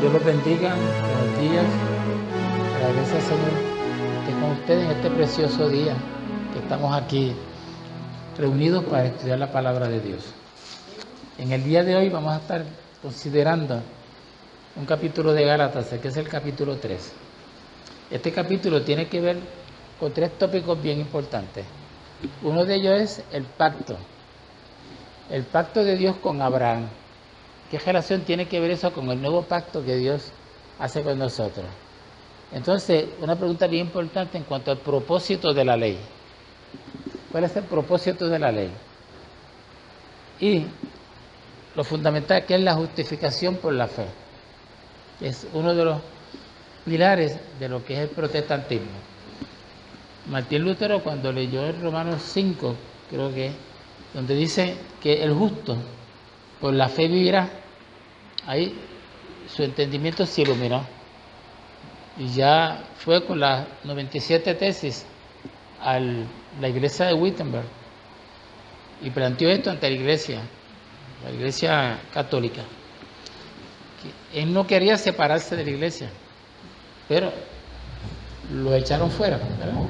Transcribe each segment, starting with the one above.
Dios los bendiga, buenos días. Agradezco al Señor que con ustedes en este precioso día que estamos aquí reunidos para estudiar la palabra de Dios. En el día de hoy vamos a estar considerando un capítulo de Gálatas, que es el capítulo 3. Este capítulo tiene que ver con tres tópicos bien importantes. Uno de ellos es el pacto de Dios con Abraham. ¿Qué relación tiene que ver eso con el nuevo pacto que Dios hace con nosotros? Entonces, una pregunta bien importante en cuanto al propósito de la ley. ¿Cuál es el propósito de la ley? Y lo fundamental, que es la justificación por la fe. Es uno de los pilares de lo que es el protestantismo. Martín Lutero, cuando leyó en Romanos 5, creo que es, donde dice que el justo por la fe vivirá, ahí su entendimiento se iluminó. Y ya fue con las 97 tesis a la iglesia de Wittenberg y planteó esto ante la iglesia católica. Él no quería separarse de la iglesia, pero lo echaron fuera, ¿verdad?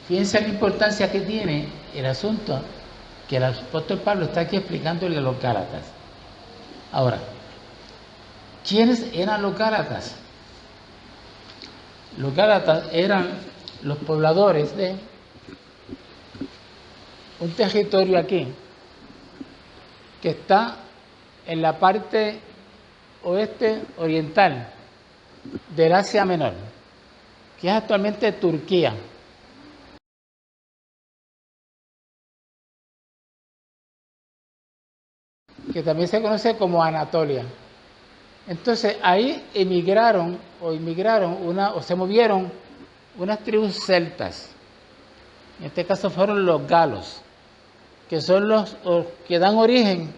Fíjense la importancia que tiene el asunto que el apóstol Pablo está aquí explicándole a los Gálatas. Ahora, ¿quiénes eran los Gálatas? Los Gálatas eran los pobladores de un territorio aquí que está en la parte oeste oriental del Asia Menor, que es actualmente Turquía. Que también se conoce como Anatolia. Entonces ahí se movieron unas tribus celtas. En este caso fueron los galos, que son los que dan origen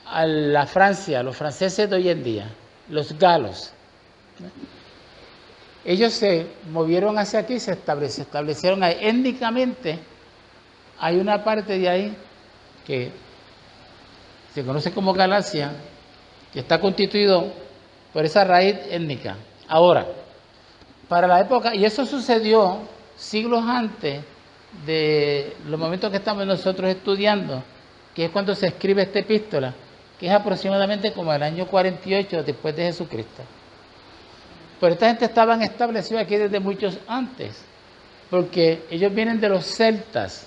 a la Francia, los franceses de hoy en día, los galos. Ellos se movieron hacia aquí y se establecieron ahí. Étnicamente hay una parte de ahí que se conoce como Galacia, que está constituido por esa raíz étnica. Ahora, para la época, y eso sucedió siglos antes de los momentos que estamos nosotros estudiando, que es cuando se escribe esta epístola, que es aproximadamente como el año 48 después de Jesucristo. Pero esta gente estaban establecidos aquí desde muchos antes, porque ellos vienen de los celtas,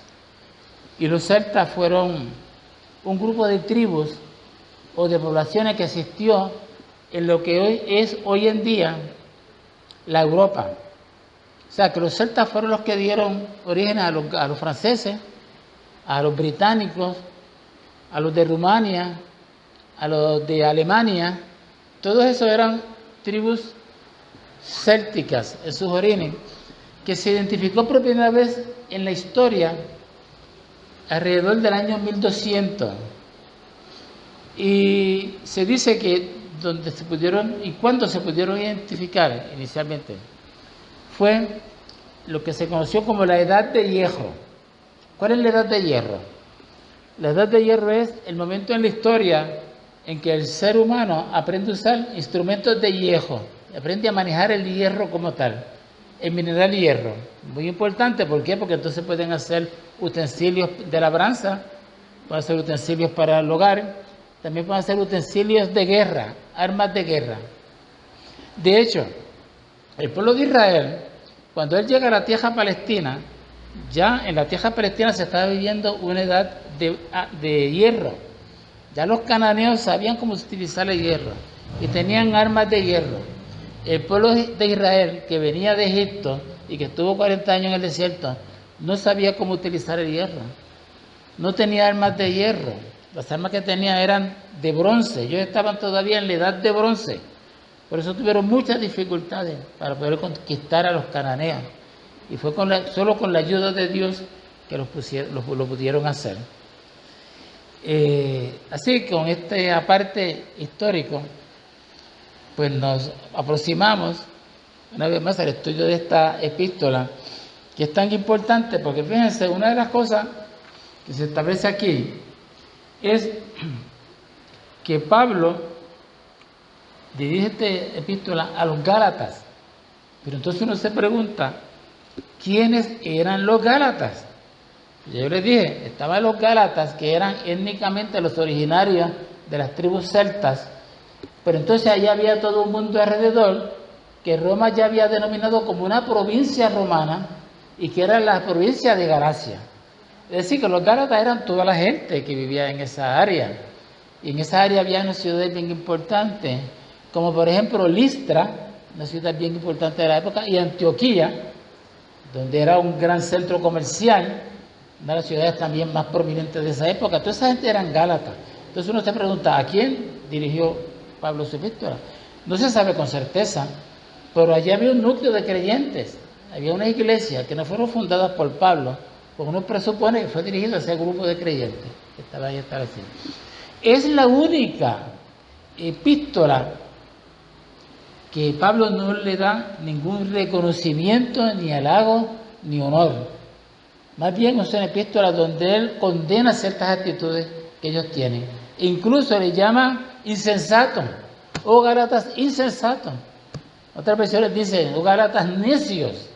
y los celtas fueron un grupo de tribus o de poblaciones que existió en lo que hoy en día la Europa. O sea, que los celtas fueron los que dieron origen a los franceses, a los británicos, a los de Rumania, a los de Alemania. Todos esos eran tribus célticas en sus orígenes, que se identificó por primera vez en la historia alrededor del año 1200. Y se dice que cuando se pudieron identificar inicialmente fue lo que se conoció como la Edad de Hierro. ¿Cuál es la Edad de Hierro? La Edad de Hierro es el momento en la historia en que el ser humano aprende a usar instrumentos de hierro, aprende a manejar el hierro como tal, el mineral hierro. Muy importante, ¿por qué? Porque entonces pueden hacer utensilios de labranza, pueden hacer utensilios para el hogar, también pueden hacer utensilios de guerra, armas de guerra. De hecho, el pueblo de Israel, cuando él llega a la tierra palestina, ya en la tierra palestina se estaba viviendo una edad de hierro. Ya los cananeos sabían cómo utilizar el hierro y tenían armas de hierro. El pueblo de Israel, que venía de Egipto y que estuvo 40 años en el desierto, no sabía cómo utilizar el hierro. No tenía armas de hierro. Las armas que tenía eran de bronce. Ellos estaban todavía en la edad de bronce. Por eso tuvieron muchas dificultades para poder conquistar a los cananeos. Y fue solo con la ayuda de Dios que lo pudieron hacer. Así que con este aparte histórico, pues nos aproximamos una vez más al estudio de esta epístola, que es tan importante porque fíjense, una de las cosas que se establece aquí es que Pablo dirige esta epístola a los Gálatas. Pero entonces uno se pregunta, ¿quiénes eran los Gálatas? Yo les dije, estaban los Gálatas, que eran étnicamente los originarios de las tribus celtas, pero entonces allá había todo un mundo alrededor que Roma ya había denominado como una provincia romana y que era la provincia de Galacia. Es decir, que los Gálatas eran toda la gente que vivía en esa área. Y en esa área había unas ciudades bien importantes, como por ejemplo Listra, una ciudad bien importante de la época, y Antioquía, donde era un gran centro comercial, una de las ciudades también más prominentes de esa época. Toda esa gente eran Gálatas. Entonces uno se pregunta, ¿a quién dirigió Pablo su epístola? No se sabe con certeza, pero allí había un núcleo de creyentes, había una iglesia que no fueron fundadas por Pablo, pues uno presupone que fue dirigido a ese grupo de creyentes que estaba ahí establecido. Es la única epístola que Pablo no le da ningún reconocimiento, ni halago, ni honor. Más bien es una epístola donde él condena ciertas actitudes que ellos tienen. Incluso le llama insensato, oh Gálatas insensatos. Otras versiones dicen, oh Gálatas necios.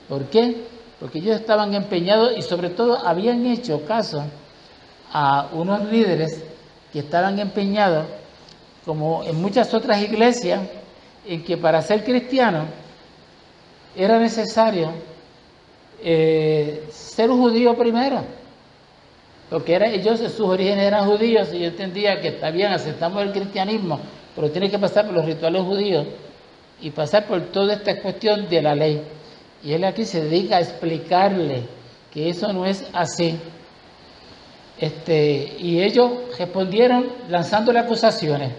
¿Por qué? Porque ellos estaban empeñados y sobre todo habían hecho caso a unos líderes que estaban empeñados, como en muchas otras iglesias, en que para ser cristiano era necesario ser un judío primero, porque ellos sus orígenes eran judíos y yo entendía que está bien, aceptamos el cristianismo, pero tiene que pasar por los rituales judíos y pasar por toda esta cuestión de la ley. Y él aquí se dedica a explicarle que eso no es así. Y ellos respondieron lanzándole acusaciones.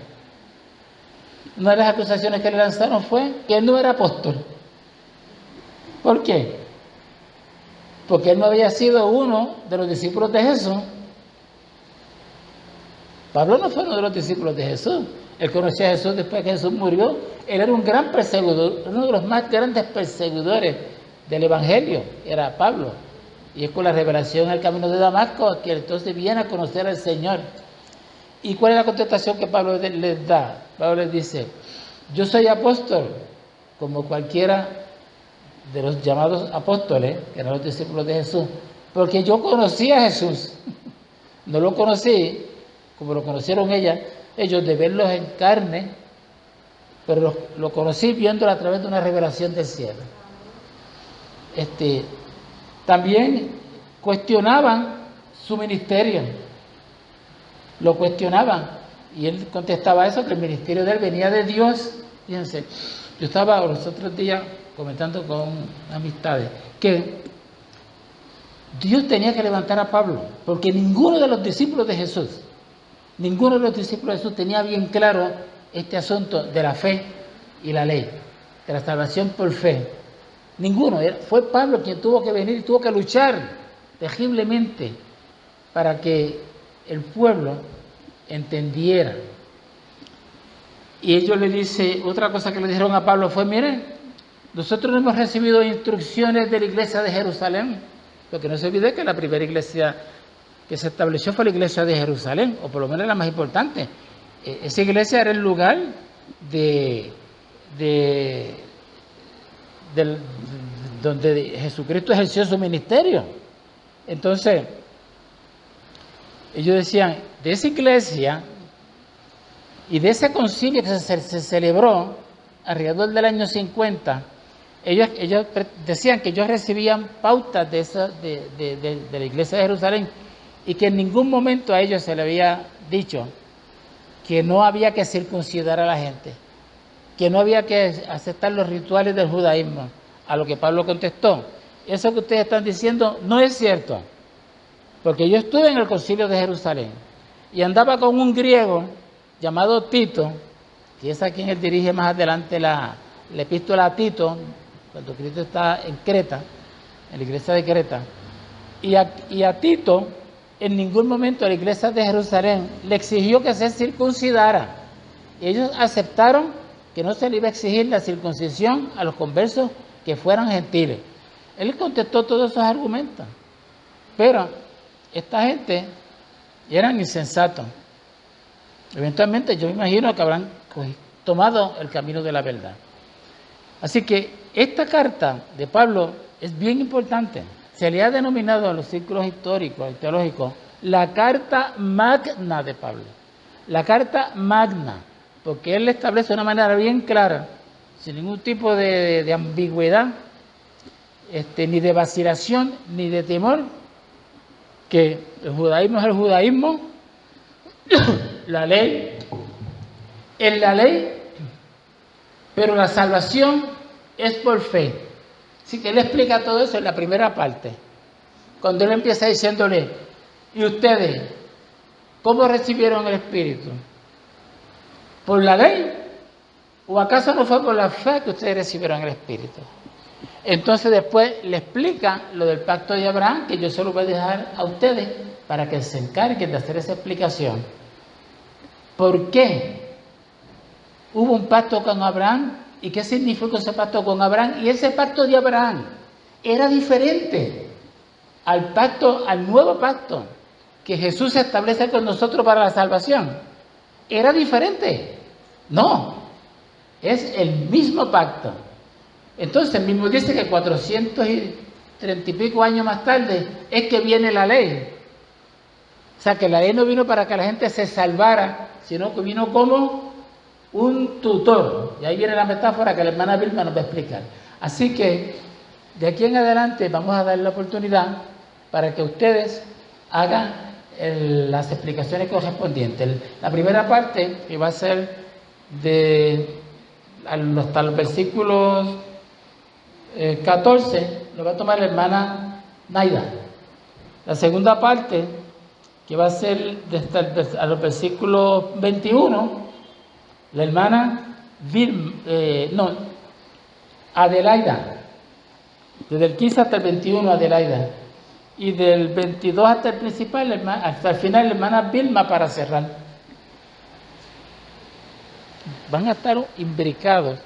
Una de las acusaciones que le lanzaron fue que él no era apóstol. ¿Por qué? Porque él no había sido uno de los discípulos de Jesús. Pablo no fue uno de los discípulos de Jesús. Él conocía a Jesús después que Jesús murió. Él era un gran perseguidor, uno de los más grandes perseguidores del Evangelio, era Pablo. Y es con la revelación al camino de Damasco que entonces viene a conocer al Señor. ¿Y cuál es la contestación que Pablo les da? Pablo les dice, yo soy apóstol, como cualquiera de los llamados apóstoles, que eran los discípulos de Jesús, porque yo conocí a Jesús. No lo conocí como lo conocieron ellos de verlos en carne, pero lo conocí viéndolo a través de una revelación del cielo. También cuestionaban su ministerio, lo cuestionaban, y él contestaba eso, que el ministerio de él venía de Dios. Fíjense, yo estaba los otros días comentando con amistades que Dios tenía que levantar a Pablo, porque ninguno de los discípulos de Jesús tenía bien claro este asunto de la fe y la ley, de la salvación por fe. Ninguno. Fue Pablo quien tuvo que venir y tuvo que luchar terriblemente para que el pueblo entendiera. Y ellos le dicen, otra cosa que le dijeron a Pablo fue, miren, nosotros no hemos recibido instrucciones de la iglesia de Jerusalén, porque no se olvide que la primera iglesia que se estableció fue la iglesia de Jerusalén, o por lo menos la más importante. Esa iglesia era el lugar donde Jesucristo ejerció su ministerio. Entonces, ellos decían, de esa iglesia y de ese concilio que se celebró alrededor del año 50, ellos decían que ellos recibían pautas de la iglesia de Jerusalén y que en ningún momento a ellos se le había dicho que no había que circuncidar a la gente, que no había que aceptar los rituales del judaísmo. A lo que Pablo contestó, eso que ustedes están diciendo no es cierto, porque yo estuve en el concilio de Jerusalén y andaba con un griego llamado Tito, que es a quien él dirige más adelante la epístola a Tito, cuando Cristo está en Creta, en la iglesia de Creta, y a Tito en ningún momento la iglesia de Jerusalén le exigió que se circuncidara. Ellos aceptaron que no se le iba a exigir la circuncisión a los conversos que fueran gentiles. Él contestó todos esos argumentos, pero esta gente eran insensatos. Eventualmente yo me imagino que habrán tomado el camino de la verdad. Así que esta carta de Pablo es bien importante. Se le ha denominado a los círculos históricos y teológicos la carta magna de Pablo. La carta magna, porque él le establece de una manera bien clara, sin ningún tipo de ambigüedad, ni de vacilación, ni de temor, que el judaísmo es el judaísmo, la ley es la ley, pero la salvación es por fe. Así que él explica todo eso en la primera parte, cuando él empieza diciéndole, ¿y ustedes cómo recibieron el Espíritu? ¿Por la ley? ¿O acaso no fue por la fe que ustedes recibieron el Espíritu? Entonces después le explica lo del pacto de Abraham, que yo se lo voy a dejar a ustedes para que se encarguen de hacer esa explicación. ¿Por qué hubo un pacto con Abraham? ¿Y qué significó ese pacto con Abraham? Y ese pacto de Abraham era diferente al nuevo pacto que Jesús establece con nosotros para la salvación. ¿Era diferente? No, es el mismo pacto. Entonces el mismo dice que 430 y pico años más tarde es que viene la ley. O sea que la ley no vino para que la gente se salvara, sino que vino como un tutor. Y ahí viene la metáfora que la hermana Vilma nos va a explicar. Así que de aquí en adelante vamos a dar la oportunidad para que ustedes hagan las explicaciones correspondientes. La primera parte, que va a ser hasta los versículos 14, lo va a tomar la hermana Naida. La segunda parte, que va a ser a los versículos 21, la hermana Adelaida. Desde el 15 hasta el 21, Adelaida. Y del 22 hasta el principal, hasta el final, la hermana Vilma, para cerrar. Van a estar imbricados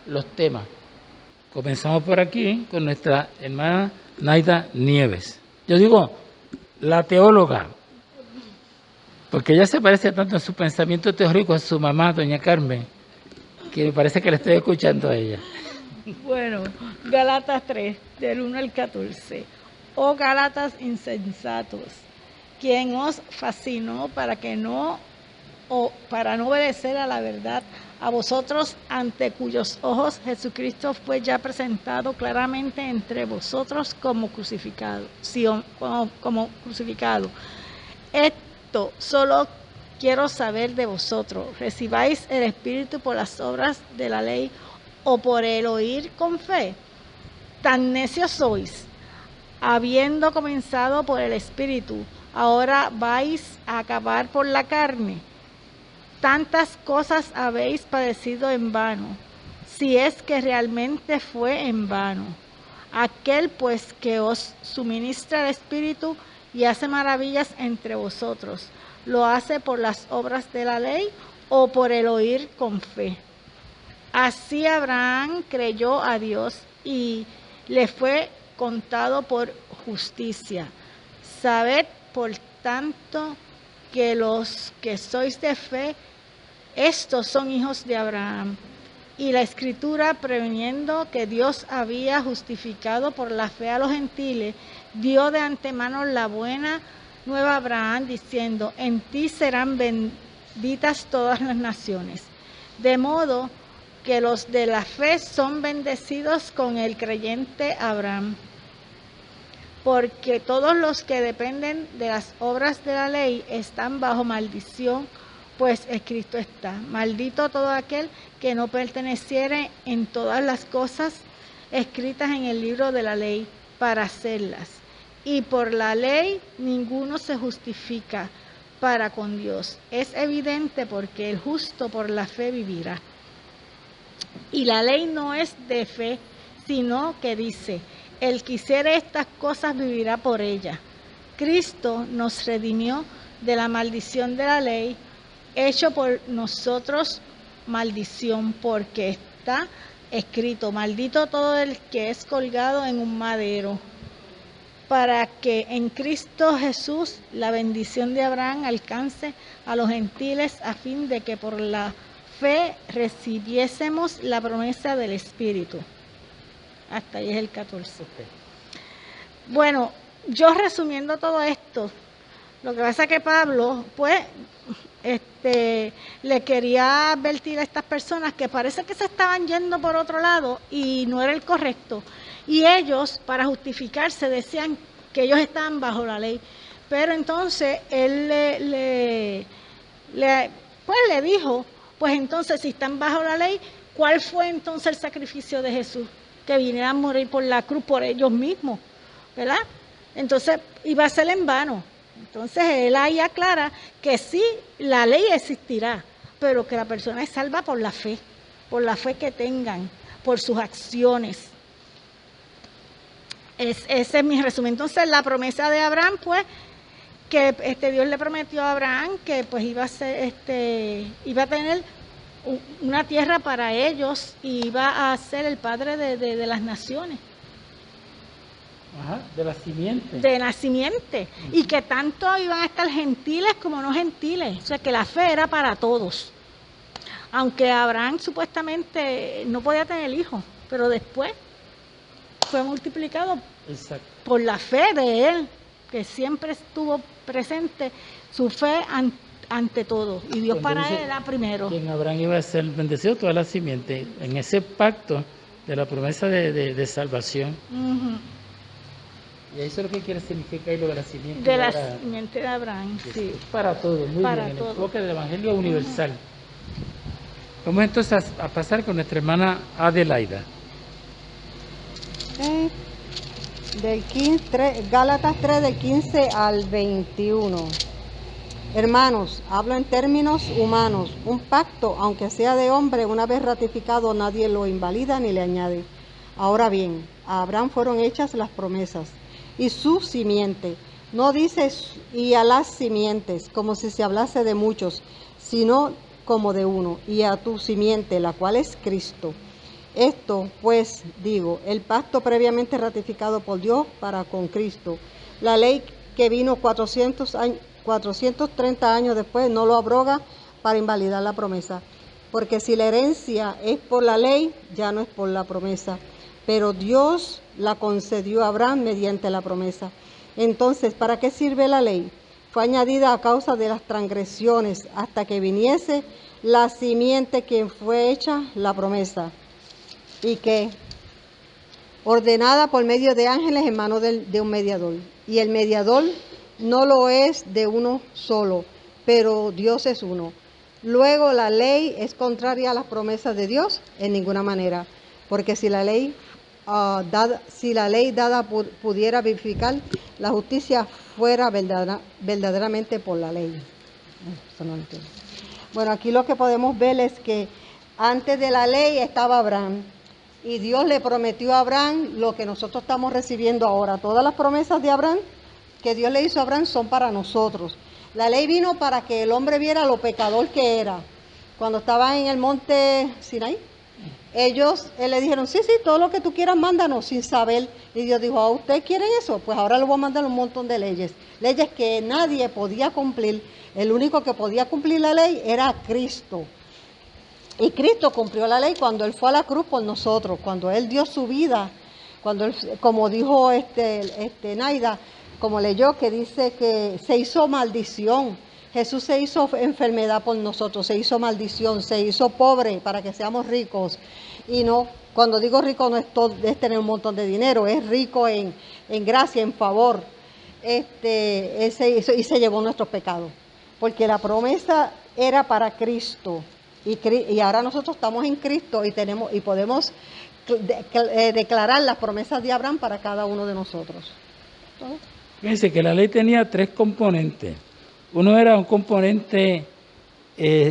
los temas. Comenzamos por aquí con nuestra hermana Naida Nieves. Yo digo, la teóloga, porque ella se parece tanto en su pensamiento teórico a su mamá, doña Carmen, que me parece que le estoy escuchando a ella. Bueno, Gálatas 3, del 1 al 14. Oh Gálatas insensatos, quien os fascinó para no obedecer a la verdad, a vosotros ante cuyos ojos Jesucristo fue ya presentado claramente entre vosotros como crucificado. Como crucificado. Esto solo quiero saber de vosotros. ¿Recibáis el Espíritu por las obras de la ley o por el oír con fe? Tan necios sois. Habiendo comenzado por el Espíritu, ahora vais a acabar por la carne. Tantas cosas habéis padecido en vano, si es que realmente fue en vano. Aquel pues que os suministra el Espíritu y hace maravillas entre vosotros, ¿lo hace por las obras de la ley o por el oír con fe? Así Abraham creyó a Dios y le fue contado por justicia. Sabed, por tanto, que los que sois de fe, estos son hijos de Abraham. Y la Escritura, previniendo que Dios había justificado por la fe a los gentiles, dio de antemano la buena nueva a Abraham, diciendo, en ti serán benditas todas las naciones. De modo que los de la fe son bendecidos con el creyente Abraham. Porque todos los que dependen de las obras de la ley están bajo maldición, pues escrito está, maldito todo aquel que no perteneciere en todas las cosas escritas en el libro de la ley para hacerlas. Y por la ley ninguno se justifica para con Dios. Es evidente porque el justo por la fe vivirá. Y la ley no es de fe, sino que dice, el que hiciere estas cosas vivirá por ellas. Cristo nos redimió de la maldición de la ley, hecho por nosotros maldición, porque está escrito, maldito todo el que es colgado en un madero, para que en Cristo Jesús la bendición de Abraham alcance a los gentiles, a fin de que por la fe recibiésemos la promesa del Espíritu. Hasta ahí es el 14. Bueno, yo resumiendo todo esto, lo que pasa es que Pablo, pues, le quería advertir a estas personas que parece que se estaban yendo por otro lado y no era el correcto. Y ellos, para justificarse, decían que ellos estaban bajo la ley. Pero entonces él le dijo, pues entonces si están bajo la ley, ¿cuál fue entonces el sacrificio de Jesús? Que viniera a morir por la cruz por ellos mismos, ¿verdad? Entonces iba a ser en vano. Entonces él ahí aclara que sí, la ley existirá, pero que la persona es salva por la fe que tengan, por sus acciones. Ese es mi resumen. Entonces la promesa de Abraham, pues, que Dios le prometió a Abraham que pues iba a ser, iba a tener una tierra para ellos y iba a ser el padre de las naciones. Ajá, de la simiente. De la simiente. Y que tanto iban a estar gentiles como no gentiles. O sea, que la fe era para todos. Aunque Abraham supuestamente no podía tener hijos, pero después fue multiplicado. Exacto. Por la fe de él, que siempre estuvo presente, su fe ante todo. Y Dios para él era primero. Que en Abraham iba a ser bendecido toda la simiente, en ese pacto de la promesa de salvación. Y eso es lo que quiere significar lo de la simiente de Abraham. La simiente de Abraham, sí. Para todo, muy para bien, todo. El enfoque del Evangelio universal. Vamos entonces a pasar con nuestra hermana Adelaida. Gálatas 3, del 15 al 21. Hermanos, hablo en términos humanos. Un pacto, aunque sea de hombre, una vez ratificado, nadie lo invalida ni le añade. Ahora bien, a Abraham fueron hechas las promesas. Y su simiente, no dice y a las simientes, como si se hablase de muchos, sino como de uno, y a tu simiente, la cual es Cristo. Esto, pues, digo, el pacto previamente ratificado por Dios para con Cristo. La ley que vino 430 años después no lo abroga para invalidar la promesa. Porque si la herencia es por la ley, ya no es por la promesa. Pero Dios la concedió a Abraham mediante la promesa. Entonces, ¿para qué sirve la ley? Fue añadida a causa de las transgresiones, hasta que viniese la simiente quien fue hecha la promesa, y que, ordenada por medio de ángeles en manos de un mediador. Y el mediador no lo es de uno solo, pero Dios es uno. Luego, ¿la ley es contraria a las promesas de Dios? En ninguna manera, porque si la ley dada pudiera vivificar, la justicia fuera verdaderamente por la ley. Eso no entiendo. Bueno, aquí lo que podemos ver es que antes de la ley estaba Abraham, y Dios le prometió a Abraham lo que nosotros estamos recibiendo ahora. Todas las promesas de Abraham que Dios le hizo a Abraham son para nosotros. La ley vino para que el hombre viera lo pecador que era. Cuando estaba en el monte Sinaí, ellos le dijeron, sí, todo lo que tú quieras, mándanos, sin saber. Y Dios dijo, ¿a ustedes quieren eso? Pues ahora les voy a mandar un montón de leyes. Leyes que nadie podía cumplir. El único que podía cumplir la ley era Cristo. Y Cristo cumplió la ley cuando Él fue a la cruz por nosotros, cuando Él dio su vida, cuando Él, como dijo Naida, como leyó, que dice que se hizo maldición. Jesús se hizo enfermedad por nosotros, se hizo maldición, se hizo pobre para que seamos ricos. Y no, cuando digo rico no es tener un montón de dinero, es rico en gracia, en favor. Él se llevó nuestros pecados, porque la promesa era para Cristo. Y ahora nosotros estamos en Cristo y podemos declarar las promesas de Abraham para cada uno de nosotros. Fíjense que la ley tenía 3 componentes. Uno era un componente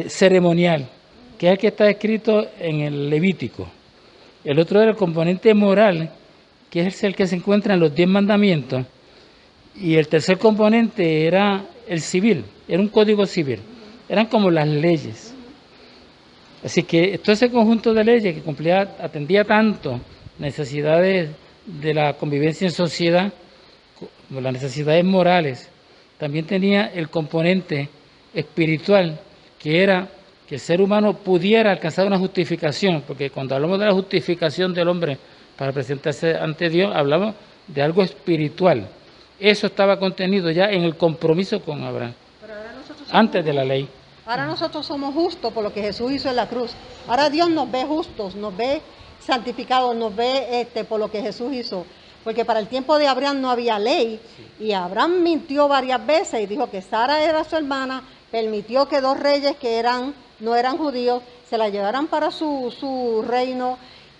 ceremonial, que es el que está escrito en el Levítico. El otro era el componente moral, que es el que se encuentra en los 10 mandamientos. Y el tercer componente era el civil, era un código civil. Eran como las leyes. Así que todo ese conjunto de leyes que atendía tanto necesidades de la convivencia en sociedad, como las necesidades morales, también tenía el componente espiritual, que era que el ser humano pudiera alcanzar una justificación, porque cuando hablamos de la justificación del hombre para presentarse ante Dios, hablamos de algo espiritual. Eso estaba contenido ya en el compromiso con Abraham, antes de la ley. Ahora nosotros somos justos por lo que Jesús hizo en la cruz. Ahora Dios nos ve justos, nos ve santificados, nos ve por lo que Jesús hizo. Porque para el tiempo de Abraham no había ley, y Abraham mintió varias veces y dijo que Sara era su hermana, permitió que dos reyes que no eran judíos se la llevaran para su reino,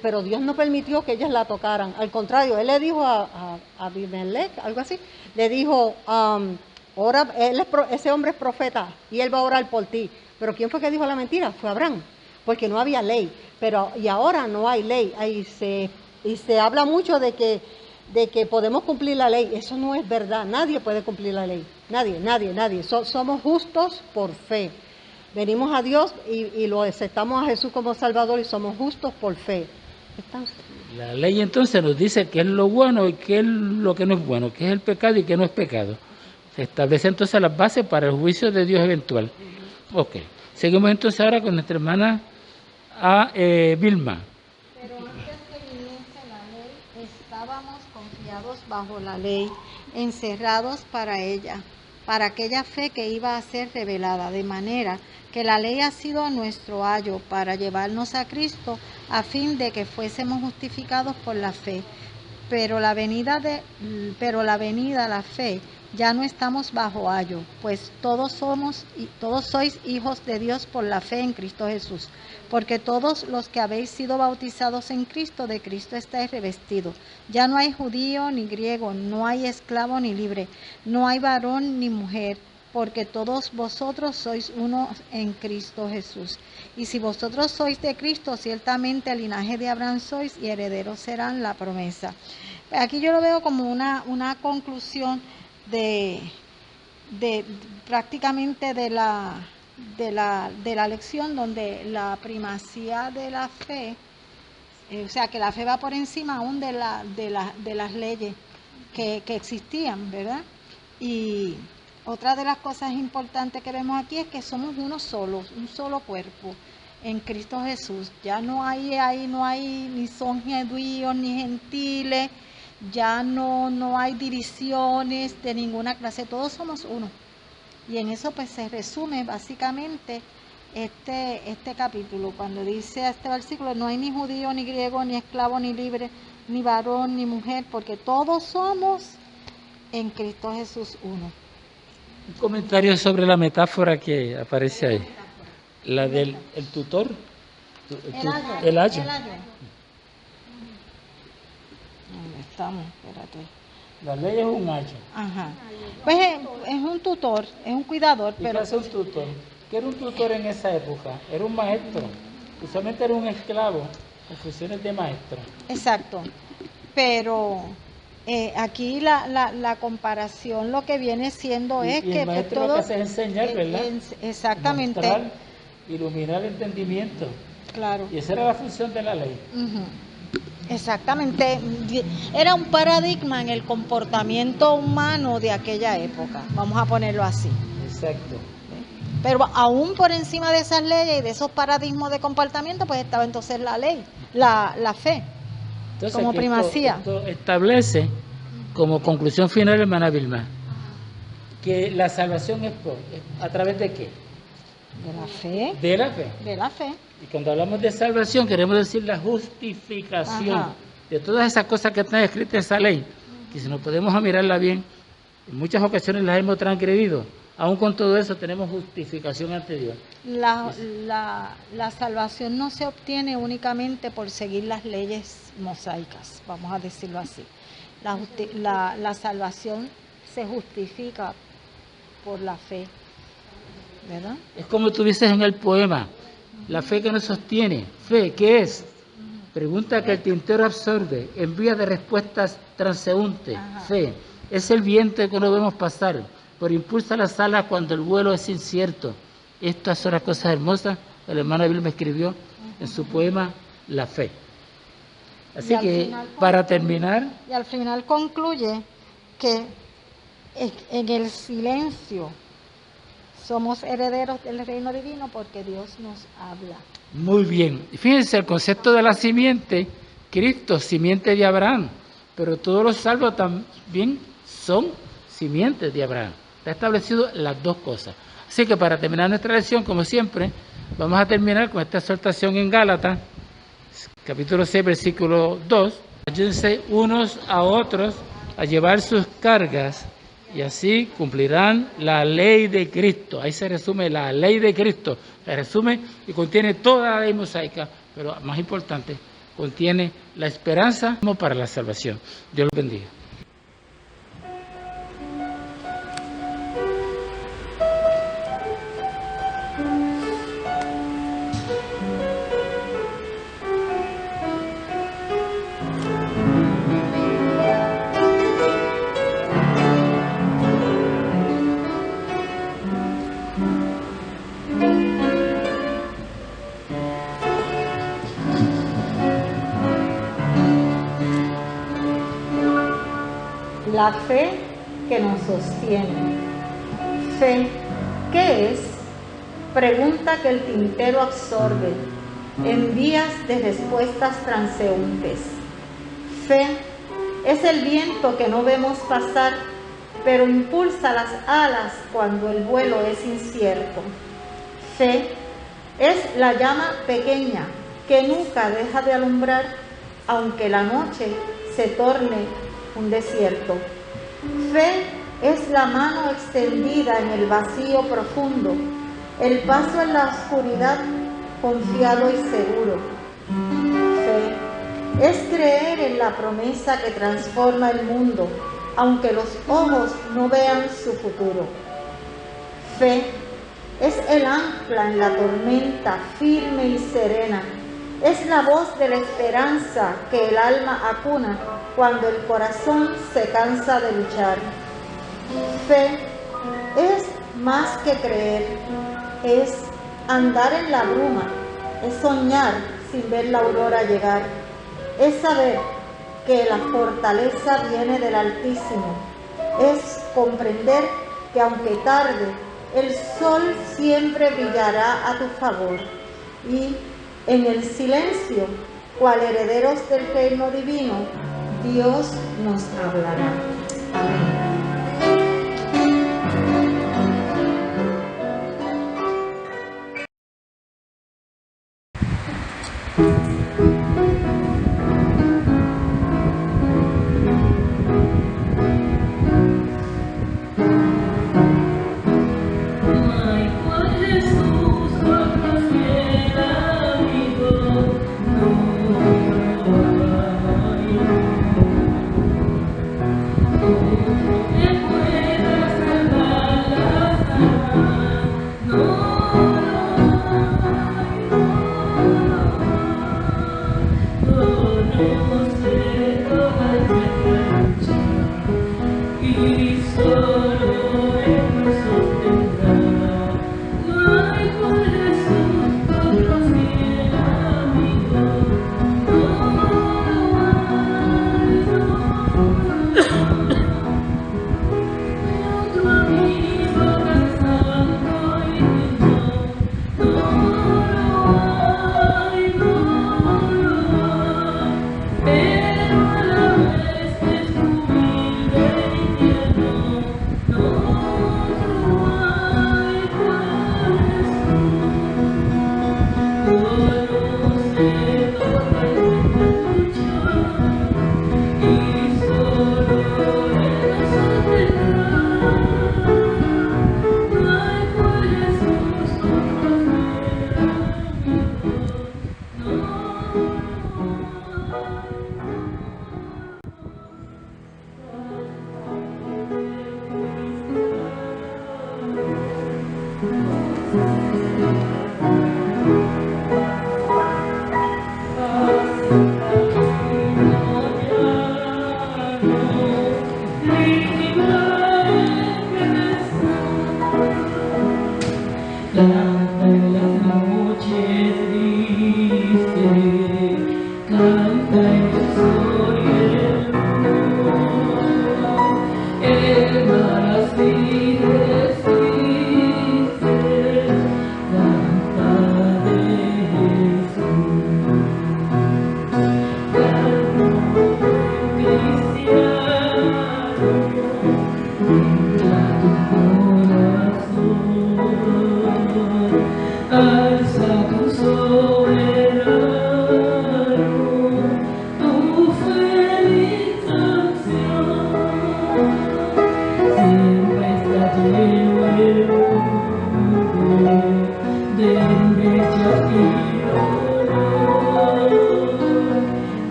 pero Dios no permitió que ellas la tocaran. Al contrario, él le dijo a Abimelech, algo así, le dijo, ese hombre es profeta y él va a orar por ti. Pero ¿quién fue que dijo la mentira? Fue Abraham, porque no había ley. Y ahora no hay ley. Y se habla mucho de que podemos cumplir la ley. Eso no es verdad. Nadie puede cumplir la ley. Nadie. Somos justos por fe. Venimos a Dios y lo aceptamos a Jesús como Salvador y somos justos por fe. La ley entonces nos dice qué es lo bueno y qué es lo que no es bueno, qué es el pecado y qué no es pecado. Se establece entonces las bases para el juicio de Dios eventual. Ok. Seguimos entonces ahora con nuestra hermana Vilma. Pero antes que viniese la ley, estábamos confiados bajo la ley, encerrados para ella, para aquella fe que iba a ser revelada, de manera que la ley ha sido nuestro ayo para llevarnos a Cristo, a fin de que fuésemos justificados por la fe. Pero la venida la fe, ya no estamos bajo ayo, pues todos sois hijos de Dios por la fe en Cristo Jesús. Porque todos los que habéis sido bautizados en Cristo, de Cristo estáis revestidos. Ya no hay judío ni griego, no hay esclavo ni libre, no hay varón ni mujer, porque todos vosotros sois uno en Cristo Jesús. Y si vosotros sois de Cristo, ciertamente el linaje de Abraham sois y herederos serán la promesa. Aquí yo lo veo como una conclusión de prácticamente de la lección, donde la primacía de la fe, o sea, que la fe va por encima aún de las leyes que existían, ¿verdad? Y otra de las cosas importantes que vemos aquí es que somos uno solo, un solo cuerpo en Cristo Jesús. Ya no hay ni son judíos ni gentiles, ya no hay divisiones de ninguna clase, todos somos uno. Y en eso pues se resume básicamente este capítulo, cuando dice este versículo: no hay ni judío, ni griego, ni esclavo, ni libre, ni varón, ni mujer, porque todos somos en Cristo Jesús uno. Un comentario sobre la metáfora que aparece ahí, la del tutor, el ayo. ¿Dónde estamos? Espérate. La ley es un ayo. Ajá. Pues es un tutor, es un cuidador. ¿Y pero qué hace un tutor? ¿Qué era un tutor en esa época? Era un maestro. Usualmente era un esclavo con funciones de maestro. Exacto. Pero aquí la comparación lo que viene siendo es y que el maestro todo, lo que hace es enseñar, ¿verdad? Exactamente. Mostrar, iluminar el entendimiento. Claro. Y esa era la función de la ley. Uh-huh. Exactamente, era un paradigma en el comportamiento humano de aquella época, vamos a ponerlo así. Exacto. Pero aún por encima de esas leyes y de esos paradigmas de comportamiento, pues estaba entonces la ley, la fe, entonces, como primacía. Esto establece como conclusión final, hermana Vilma, que la salvación es ¿a través de qué? De la fe. De la fe. De la fe. Y cuando hablamos de salvación queremos decir la justificación. Ajá. De todas esas cosas que están escritas en esa ley, que si nos podemos mirarla bien, en muchas ocasiones las hemos transgredido. Aún con todo eso tenemos justificación ante Dios. La salvación no se obtiene únicamente por seguir las leyes mosaicas, vamos a decirlo así. La salvación se justifica por la fe, ¿verdad? Es como tú dices en el poema, la fe que nos sostiene. ¿Fe qué es? Pregunta que el tintero absorbe, envía de respuestas transeúntes. Fe es el viento que no vemos pasar, pero impulsa las alas cuando el vuelo es incierto. Estas son las cosas hermosas que la hermana Vilma escribió en su poema La Fe. Así que, para terminar... Y al final concluye que en el silencio somos herederos del reino divino porque Dios nos habla. Muy bien. Fíjense, el concepto de la simiente, Cristo, simiente de Abraham, pero todos los salvos también son simientes de Abraham. Está establecido las dos cosas. Así que para terminar nuestra lección, como siempre, vamos a terminar con esta exhortación en Gálatas, capítulo 6, versículo 2. Ayúdense unos a otros a llevar sus cargas y así cumplirán la ley de Cristo. Ahí se resume la ley de Cristo. Se resume y contiene toda la ley mosaica, pero más importante, contiene la esperanza para la salvación. Dios los bendiga. La fe que nos sostiene. Fe, ¿qué es? Pregunta que el tintero absorbe en vías de respuestas transeúntes. Fe es el viento que no vemos pasar, pero impulsa las alas cuando el vuelo es incierto. Fe es la llama pequeña que nunca deja de alumbrar, aunque la noche se torne un desierto. Fe es la mano extendida en el vacío profundo, el paso en la oscuridad confiado y seguro. Fe es creer en la promesa que transforma el mundo, aunque los ojos no vean su futuro. Fe es el ancla en la tormenta, firme y serena. Es la voz de la esperanza que el alma acuna cuando el corazón se cansa de luchar. Fe es más que creer, es andar en la bruma, es soñar sin ver la aurora llegar, es saber que la fortaleza viene del Altísimo, es comprender que aunque tarde, el sol siempre brillará a tu favor y en el silencio, cual herederos del reino divino, Dios nos hablará. Amén.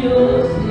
Dios